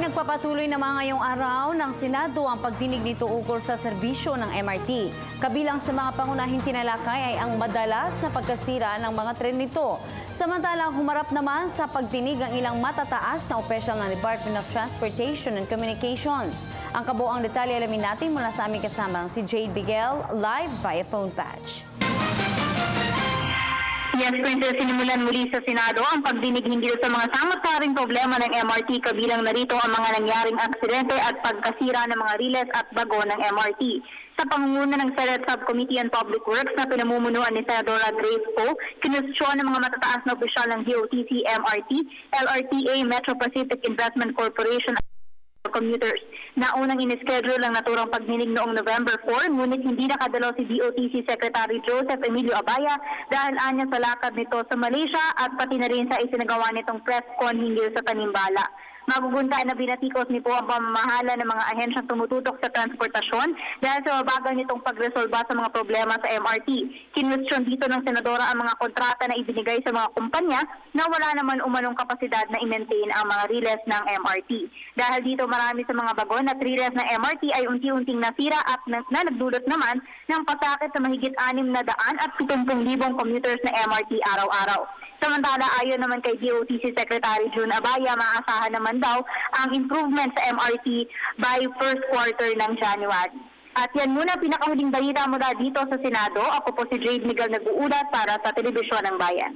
Ipinagpapatuloy naman ngayong araw ng Senado ang pagdinig nito ukol sa serbisyo ng MRT. Kabilang sa mga pangunahing tinalakay ay ang madalas na pagkasira ng mga tren nito. Samantalang humarap naman sa pagdinig ang ilang matataas na opisyal ng Department of Transportation and Communications. Ang kabuoang detalye alamin natin mula sa aming kasamang si Jade Bigel, live via phone patch. Yes, Princess, sinimulan muli sa Senado ang pagdinig hinggil sa mga samot-saring problema ng MRT, kabilang narito ang mga nangyaring aksidente at pagkasira ng mga riles at bago ng MRT. Sa pangunguna ng Senate Subcommittee on Public Works na pinamumunuan ni Senadora Grace Poe, kinwestiyon ng mga matataas na opisyal ng DOTC, MRT, LRTA, Metro Pacific Investment Corporation commuters. Naunang inischedule ang naturang pagdinig noong November 4, ngunit hindi nakadalo si DOTC Secretary Joseph Emilio Abaya dahil anya sa lakad nito sa Malaysia at pati na rin sa isinagawa nitong press con hinggil sa Tanimbala. Magugunta na binatikos ni po ang pamamahala ng mga ahensyang tumututok sa transportasyon dahil sa mabagal nitong pagresolba sa mga problema sa MRT. Kinwestiyon dito ng Senadora ang mga kontrata na ibinigay sa mga kumpanya na wala naman umanong kapasidad na i-maintain ang mga riles ng MRT. Dahil dito marami sa mga bagon at riles ng MRT ay unti-unting nasira at na nagdulot naman ng pasakit sa mahigit 670,000 commuters na MRT araw-araw. Samantala, ayon naman kay DOTC Secretary June Abaya, maasahan naman daw ang improvement sa MRT by first quarter ng January. At yan muna pinakahuling balita mula dito sa Senado. Ako po si Jade Miguel nag-uulat para sa Telebisyon ng Bayan.